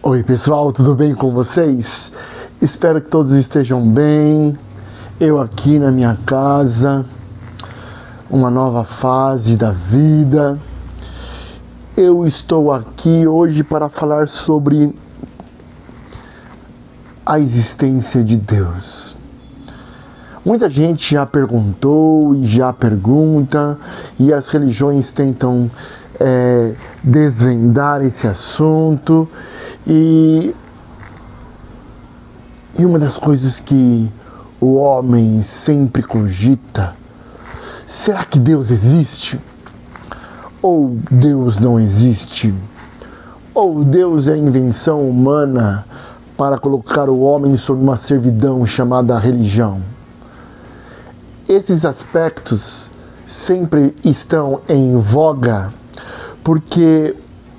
Oi pessoal, tudo bem com vocês? Espero que todos estejam bem. Eu aqui na minha casa, uma nova fase da vida. Eu estou aqui hoje para falar sobre a existência de Deus. Muita gente já perguntou e já pergunta, e as religiões tentam desvendar esse assunto. E uma das coisas que o homem sempre cogita: será que Deus existe? Ou Deus não existe? Ou Deus é invenção humana para colocar o homem sob uma servidão chamada religião? Esses aspectos sempre estão em voga porque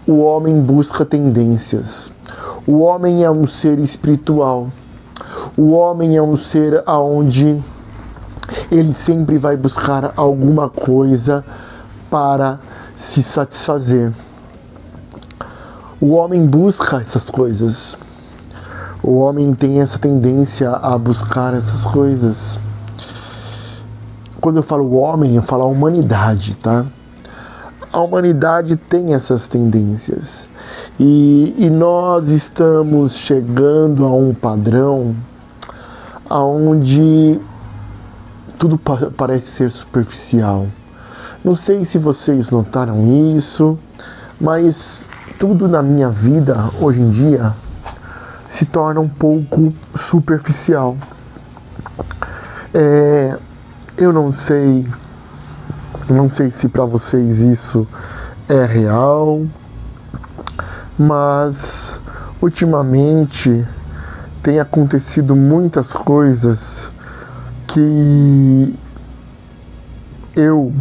o homem busca tendências. O homem é um ser espiritual. O homem é um ser onde ele sempre vai buscar alguma coisa para se satisfazer. O homem busca essas coisas. O homem tem essa tendência a buscar essas coisas. Quando eu falo homem, eu falo a humanidade, tá? A humanidade tem essas tendências. E nós estamos chegando a um padrão onde tudo parece ser superficial. Não sei se vocês notaram isso, mas tudo na minha vida hoje em dia se torna um pouco superficial. Eu não sei se para vocês isso é real, mas ultimamente tem acontecido muitas coisas que eu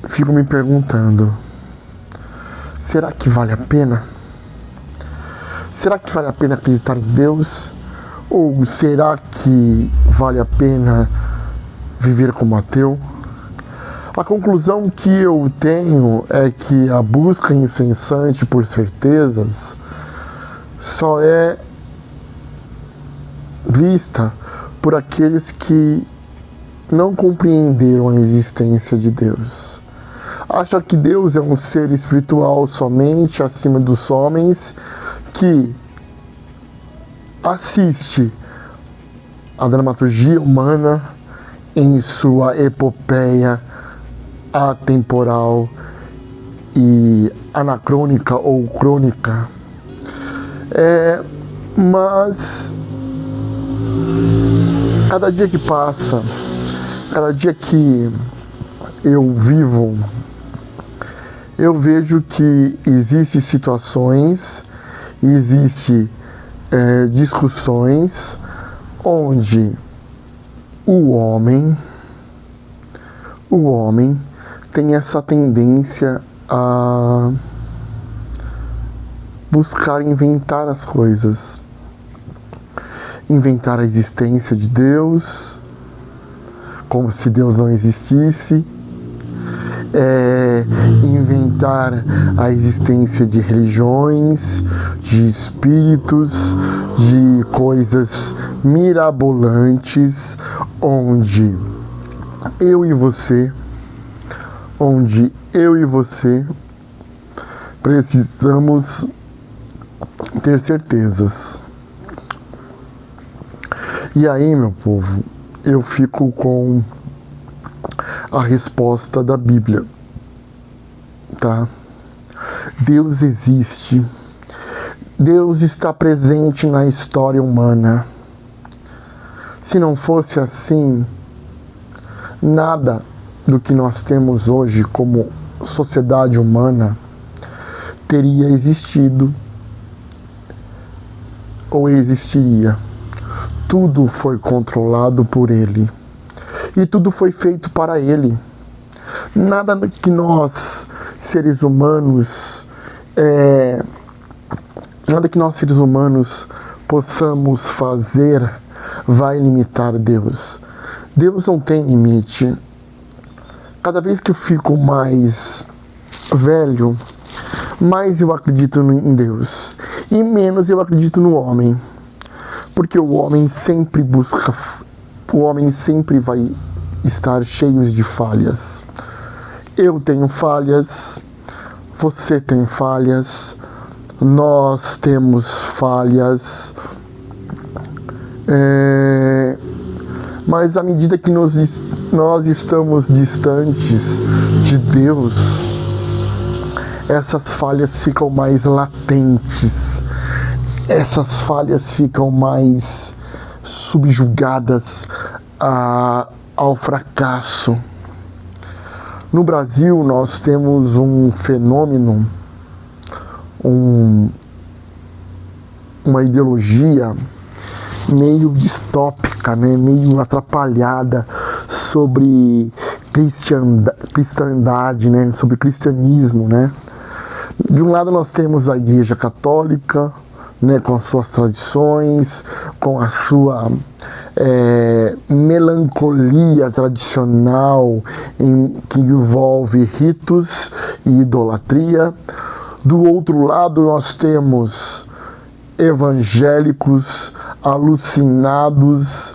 fico me perguntando: será que vale a pena? Será que vale a pena acreditar em Deus? Ou será que vale a pena viver como ateu? A conclusão que eu tenho é que a busca incessante por certezas só é vista por aqueles que não compreenderam a existência de Deus. Acham que Deus é um ser espiritual somente acima dos homens, que assiste a dramaturgia humana em sua epopeia atemporal e anacrônica ou crônica. Mas cada dia que passa, cada dia que eu vivo, eu vejo que existem situações, existem discussões onde o homem tem essa tendência a buscar inventar as coisas, inventar a existência de Deus, como se Deus não existisse, inventar a existência de religiões, de espíritos, de coisas mirabolantes, onde eu e você precisamos ter certezas. E aí, meu povo, eu fico com a resposta da Bíblia, tá? Deus existe. Deus está presente na história humana. Se não fosse assim, nada do que nós temos hoje como sociedade humana teria existido ou existiria. Tudo foi controlado por Ele e tudo foi feito para Ele. Nada que nós seres humanos possamos fazer vai limitar Deus. Deus não tem limite. Cada vez que eu fico mais velho, mais eu acredito em Deus e menos eu acredito no homem. Porque o homem sempre vai estar cheio de falhas. Eu tenho falhas, você tem falhas, nós temos falhas. Mas à medida que nós estamos distantes de Deus, essas falhas ficam mais latentes, essas falhas ficam mais subjugadas ao fracasso. No Brasil, nós temos um fenômeno, uma ideologia meio distópica, né? Meio atrapalhada sobre cristandade, né? Sobre cristianismo, né? De um lado nós temos a Igreja Católica, né? Com as suas tradições, com a sua melancolia tradicional que envolve ritos e idolatria. Do outro lado nós temos evangélicos alucinados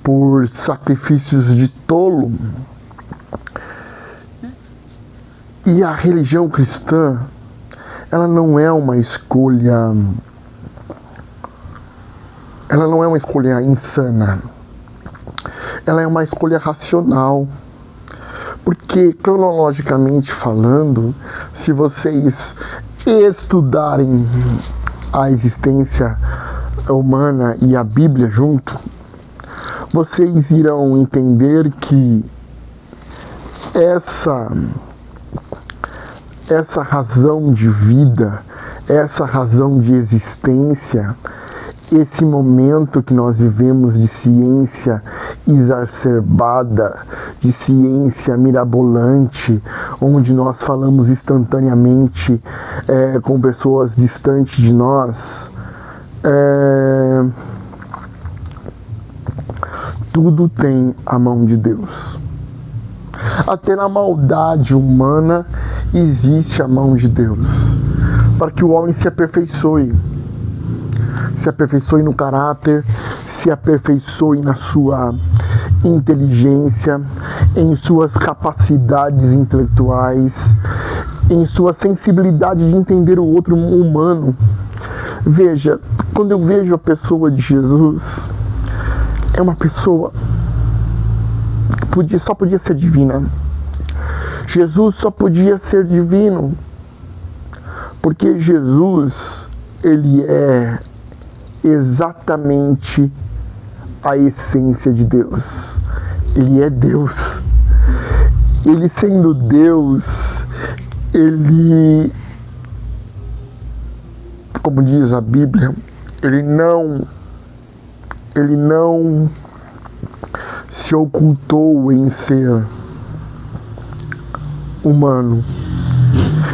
por sacrifícios de tolo. E a religião cristã, ela não é uma escolha insana. Ela é uma escolha racional. Porque, cronologicamente falando, se vocês estudarem a existência humana e a Bíblia junto, vocês irão entender que essa razão de vida, essa razão de existência, esse momento que nós vivemos de ciência exacerbada, de ciência mirabolante, onde nós falamos instantaneamente com pessoas distantes de nós, tudo tem a mão de Deus. Até na maldade humana existe a mão de Deus, para que o homem se aperfeiçoe no caráter, se aperfeiçoe na sua inteligência, em suas capacidades intelectuais, em sua sensibilidade de entender o outro humano. Veja, quando eu vejo a pessoa de Jesus, é uma pessoa que só podia ser divina. Jesus só podia ser divino, porque Jesus, ele é exatamente a essência de Deus. Ele é Deus. Ele sendo Deus, ele, como diz a Bíblia, ele não se ocultou em ser humano.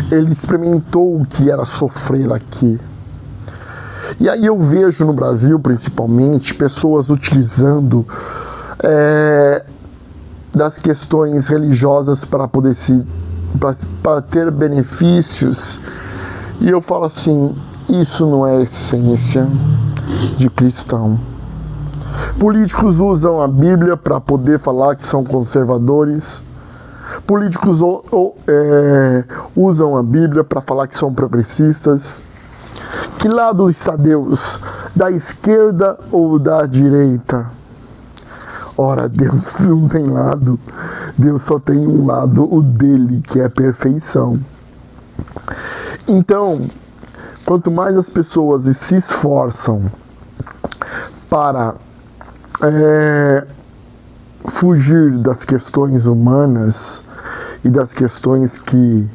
Ele experimentou o que era sofrer aqui. E aí eu vejo no Brasil, principalmente, pessoas utilizando das questões religiosas para poder para ter benefícios. E eu falo assim, isso não é a essência de cristão. Políticos usam a Bíblia para poder falar que são conservadores. Políticos usam a Bíblia para falar que são progressistas. Que lado está Deus? Da esquerda ou da direita? Ora, Deus não tem lado. Deus só tem um lado, o dele, que é a perfeição. Então, quanto mais as pessoas se esforçam para fugir das questões humanas e das questões que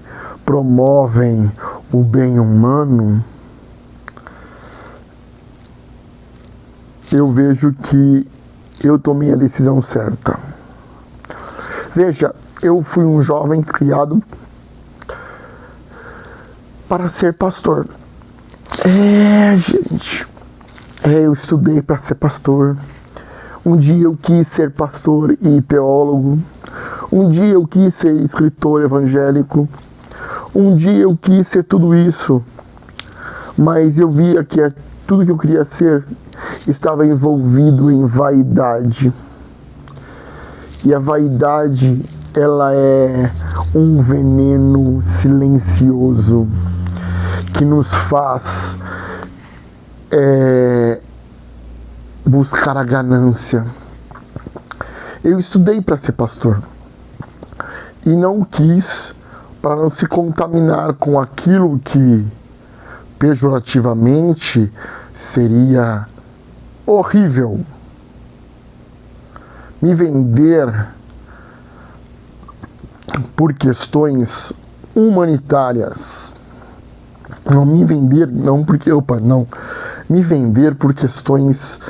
promovem o bem humano, eu vejo que eu tomei a decisão certa. Veja, eu fui um jovem criado para ser pastor. Gente, eu estudei para ser pastor. Um dia eu quis ser pastor e teólogo. Um dia eu quis ser escritor evangélico. Um dia eu quis ser tudo isso, mas eu via que tudo que eu queria ser estava envolvido em vaidade. E a vaidade, ela é um veneno silencioso que nos faz buscar a ganância. Eu estudei para ser pastor e não quis, para não se contaminar com aquilo que pejorativamente seria horrível. Me vender por questões humanitárias. Não me vender, não porque... me vender por questões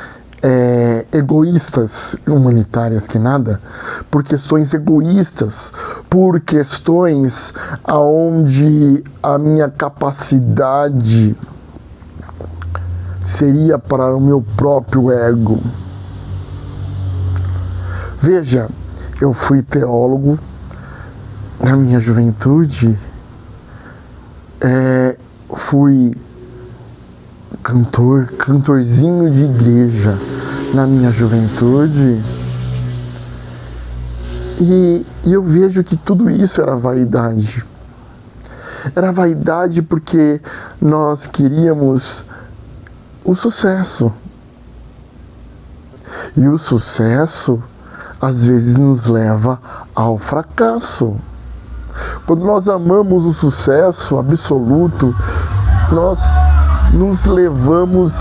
egoístas, humanitárias que nada, por questões egoístas, por questões aonde a minha capacidade seria para o meu próprio ego. Veja, eu fui teólogo na minha juventude, fui cantorzinho de igreja na minha juventude, e eu vejo que tudo isso era vaidade. Era vaidade porque nós queríamos o sucesso. E o sucesso às vezes nos leva ao fracasso. Quando nós amamos o sucesso absoluto, nós nos levamos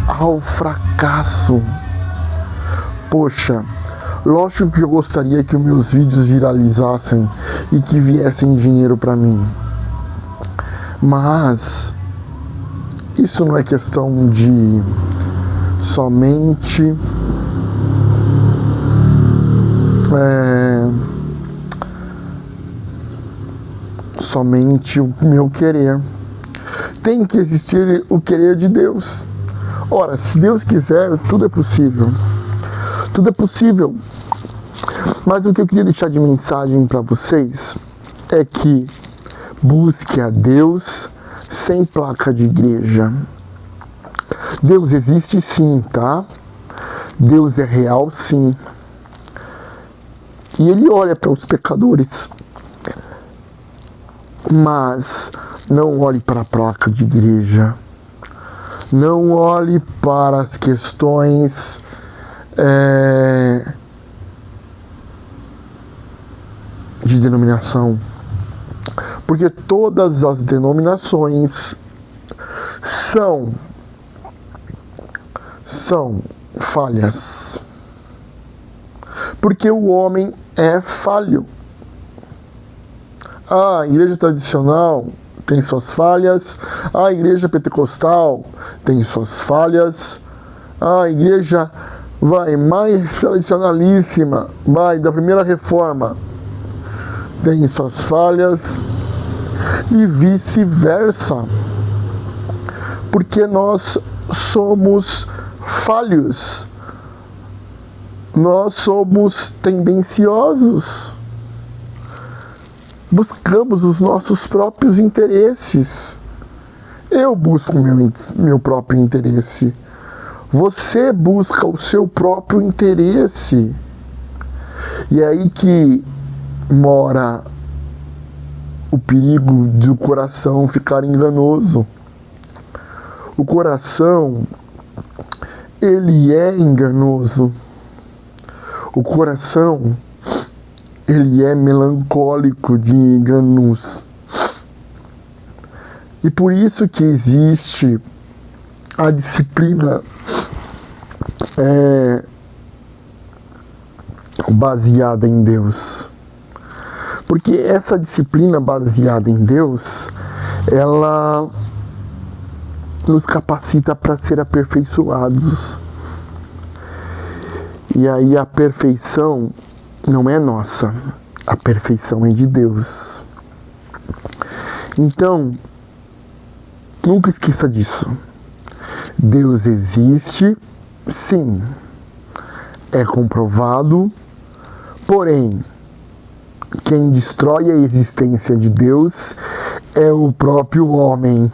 ao fracasso. Poxa, lógico que eu gostaria que os meus vídeos viralizassem e que viessem dinheiro para mim. Mas isso não é questão de somente o meu querer. Tem que existir o querer de Deus. Ora, se Deus quiser, tudo é possível. Tudo é possível. Mas o que eu queria deixar de mensagem para vocês é que busque a Deus sem placa de igreja. Deus existe sim, tá? Deus é real sim. E Ele olha para os pecadores. Mas não olhe para a placa de igreja. Não olhe para as questões de denominação. Porque todas as denominações são falhas. Porque o homem é falho. A igreja tradicional tem suas falhas, a igreja pentecostal tem suas falhas, a igreja mais tradicionalíssima, da primeira reforma, tem suas falhas, e vice-versa, porque nós somos falhos, nós somos tendenciosos. Buscamos os nossos próprios interesses. Eu busco meu próprio interesse. Você busca o seu próprio interesse. E é aí que mora o perigo do coração ficar enganoso. O coração, ele é enganoso. O coração, ele é melancólico de enganos. E por isso que existe a disciplina baseada em Deus. Porque essa disciplina baseada em Deus, ela nos capacita para ser aperfeiçoados. E aí a perfeição não é nossa, a perfeição é de Deus. Então, nunca esqueça disso. Deus existe, sim, é comprovado, porém, quem destrói a existência de Deus é o próprio homem.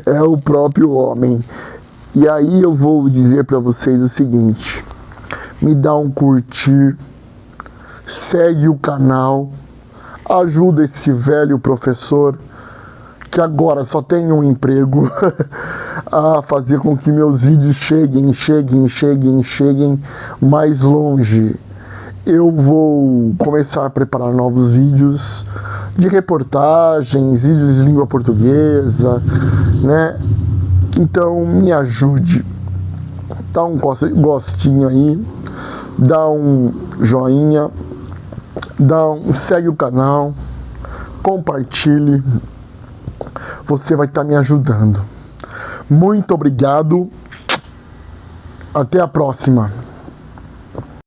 É o próprio homem. E aí eu vou dizer para vocês o seguinte: me dá um curtir, segue o canal, ajuda esse velho professor que agora só tem um emprego a fazer com que meus vídeos cheguem mais longe. Eu vou começar a preparar novos vídeos de reportagens, vídeos de língua portuguesa, né? Então me ajude, dá um gostinho aí, dá um joinha, segue o canal, compartilhe, você vai estar me ajudando. Muito obrigado, até a próxima.